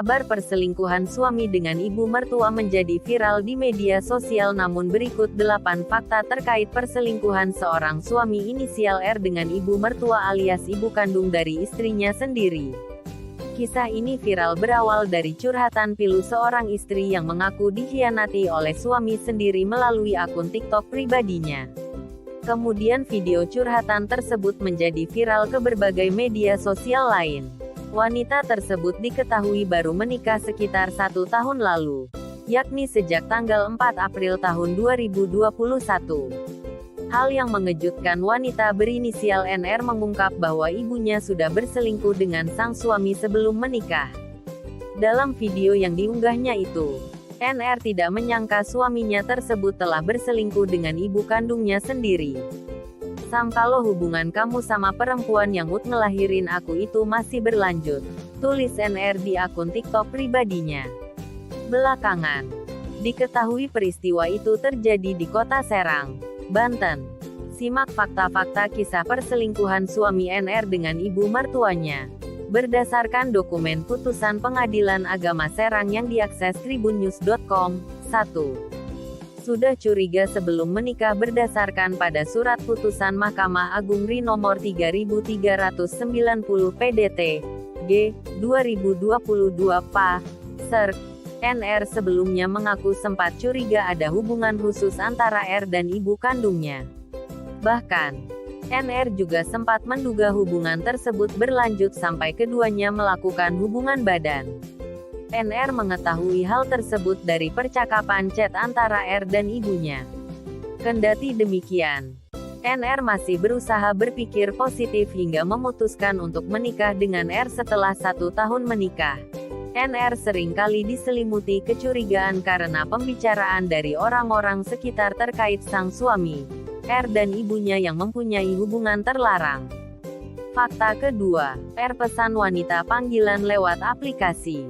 Kabar perselingkuhan suami dengan ibu mertua menjadi viral di media sosial, namun berikut 8 fakta terkait perselingkuhan seorang suami inisial R dengan ibu mertua alias ibu kandung dari istrinya sendiri. Kisah ini viral berawal dari curhatan pilu seorang istri yang mengaku dikhianati oleh suami sendiri melalui akun TikTok pribadinya. Kemudian video curhatan tersebut menjadi viral ke berbagai media sosial lain. Wanita tersebut diketahui baru menikah sekitar 1 tahun lalu, yakni sejak tanggal 4 April tahun 2021. Hal yang mengejutkan, wanita berinisial NR mengungkap bahwa ibunya sudah berselingkuh dengan sang suami sebelum menikah. Dalam video yang diunggahnya itu, NR tidak menyangka suaminya tersebut telah berselingkuh dengan ibu kandungnya sendiri. Kalau hubungan kamu sama perempuan yang ngelahirin aku itu masih berlanjut, tulis NR di akun TikTok pribadinya. Belakangan, diketahui peristiwa itu terjadi di kota Serang, Banten. Simak fakta-fakta kisah perselingkuhan suami NR dengan ibu mertuanya. Berdasarkan dokumen putusan Pengadilan Agama Serang yang diakses tribunnews.com, 1. Sudah curiga sebelum menikah berdasarkan pada surat putusan Mahkamah Agung RI nomor 3390 PDT G 2022 PA Ser. NR sebelumnya mengaku sempat curiga ada hubungan khusus antara R dan ibu kandungnya. Bahkan, NR juga sempat menduga hubungan tersebut berlanjut sampai keduanya melakukan hubungan badan. NR mengetahui hal tersebut dari percakapan chat antara R dan ibunya. Kendati demikian, NR masih berusaha berpikir positif hingga memutuskan untuk menikah dengan R setelah 1 tahun menikah. NR sering kali diselimuti kecurigaan karena pembicaraan dari orang-orang sekitar terkait sang suami, R dan ibunya yang mempunyai hubungan terlarang. Fakta kedua, R pesan wanita panggilan lewat aplikasi.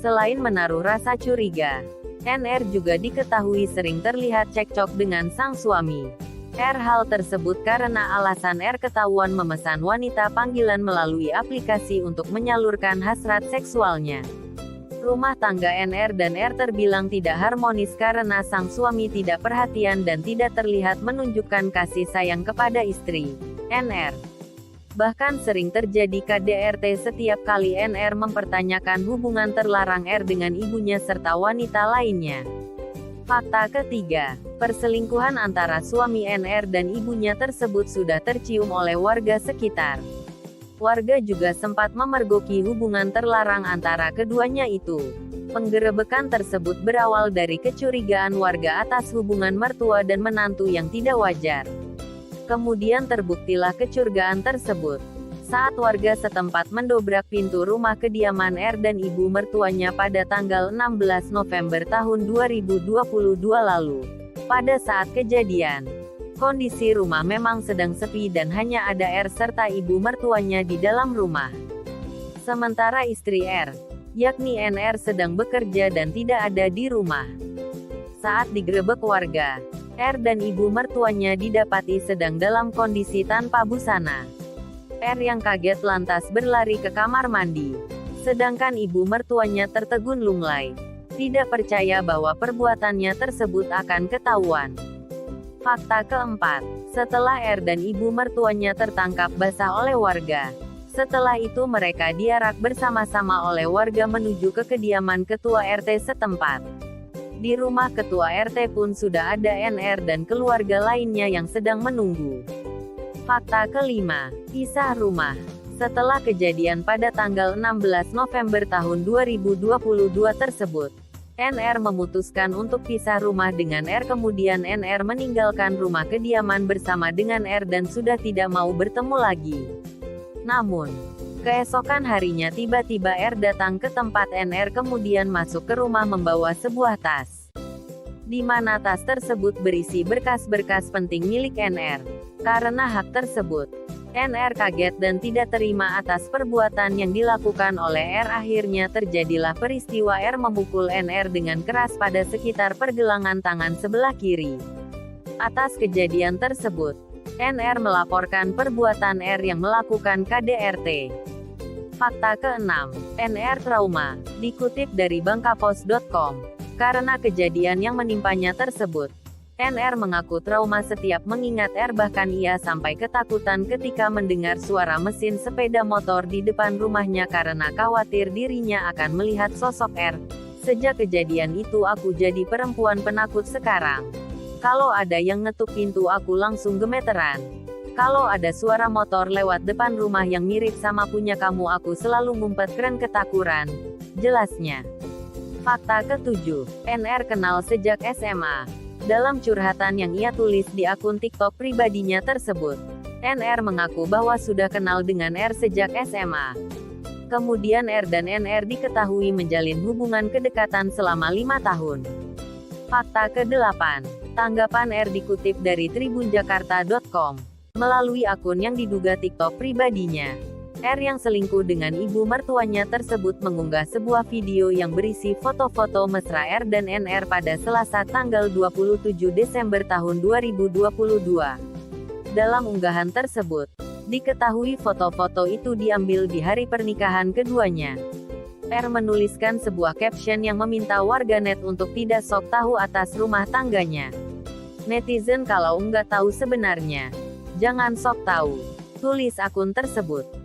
Selain menaruh rasa curiga, NR juga diketahui sering terlihat cekcok dengan sang suami. Hal tersebut karena alasan R ketahuan memesan wanita panggilan melalui aplikasi untuk menyalurkan hasrat seksualnya. Rumah tangga NR dan R terbilang tidak harmonis karena sang suami tidak perhatian dan tidak terlihat menunjukkan kasih sayang kepada istri, NR. Bahkan sering terjadi KDRT setiap kali NR mempertanyakan hubungan terlarang R dengan ibunya serta wanita lainnya. Fakta ketiga, perselingkuhan antara suami NR dan ibunya tersebut sudah tercium oleh warga sekitar. Warga juga sempat memergoki hubungan terlarang antara keduanya itu. Penggerebekan tersebut berawal dari kecurigaan warga atas hubungan mertua dan menantu yang tidak wajar. Kemudian terbuktilah kecurigaan tersebut saat warga setempat mendobrak pintu rumah kediaman R dan ibu mertuanya pada tanggal 16 November tahun 2022 lalu. Pada saat kejadian, kondisi rumah memang sedang sepi dan hanya ada R serta ibu mertuanya di dalam rumah. Sementara istri R, yakni NR, sedang bekerja dan tidak ada di rumah. Saat digerebek warga, R dan ibu mertuanya didapati sedang dalam kondisi tanpa busana. R yang kaget lantas berlari ke kamar mandi, sedangkan ibu mertuanya tertegun lunglai, tidak percaya bahwa perbuatannya tersebut akan ketahuan. Fakta keempat, setelah R dan ibu mertuanya tertangkap basah oleh warga, setelah itu mereka diarak bersama-sama oleh warga menuju ke kediaman ketua RT setempat. Di rumah ketua RT pun sudah ada NR dan keluarga lainnya yang sedang menunggu. Fakta kelima, kisah rumah. Setelah kejadian pada tanggal 16 November tahun 2022 tersebut, NR memutuskan untuk pisah rumah dengan R. Kemudian NR meninggalkan rumah kediaman bersama dengan R dan sudah tidak mau bertemu lagi. Namun, keesokan harinya tiba-tiba R datang ke tempat NR kemudian masuk ke rumah membawa sebuah tas, di mana tas tersebut berisi berkas-berkas penting milik NR. Karena hak tersebut, NR kaget dan tidak terima atas perbuatan yang dilakukan oleh R. Akhirnya terjadilah peristiwa R memukul NR dengan keras pada sekitar pergelangan tangan sebelah kiri. Atas kejadian tersebut, NR melaporkan perbuatan R yang melakukan KDRT. Fakta ke-6, NR trauma, dikutip dari bangkapos.com. Karena kejadian yang menimpanya tersebut, NR mengaku trauma setiap mengingat R, bahkan ia sampai ketakutan ketika mendengar suara mesin sepeda motor di depan rumahnya karena khawatir dirinya akan melihat sosok R. Sejak kejadian itu aku jadi perempuan penakut sekarang. Kalau ada yang ngetuk pintu aku langsung gemeteran. Kalau ada suara motor lewat depan rumah yang mirip sama punya kamu aku selalu ngumpet keren ketakuran. Jelasnya. Fakta ke-7, NR kenal sejak SMA. Dalam curhatan yang ia tulis di akun TikTok pribadinya tersebut, NR mengaku bahwa sudah kenal dengan R sejak SMA. Kemudian R dan NR diketahui menjalin hubungan kedekatan selama 5 tahun. Fakta ke-8, tanggapan R dikutip dari tribunjakarta.com. Melalui akun yang diduga TikTok pribadinya, R yang selingkuh dengan ibu mertuanya tersebut mengunggah sebuah video yang berisi foto-foto mesra R dan NR pada Selasa tanggal 27 Desember tahun 2022. Dalam unggahan tersebut, diketahui foto-foto itu diambil di hari pernikahan keduanya. R menuliskan sebuah caption yang meminta warganet untuk tidak sok tahu atas rumah tangganya. Netizen kalau nggak tahu sebenarnya, jangan sok tahu, tulis akun tersebut.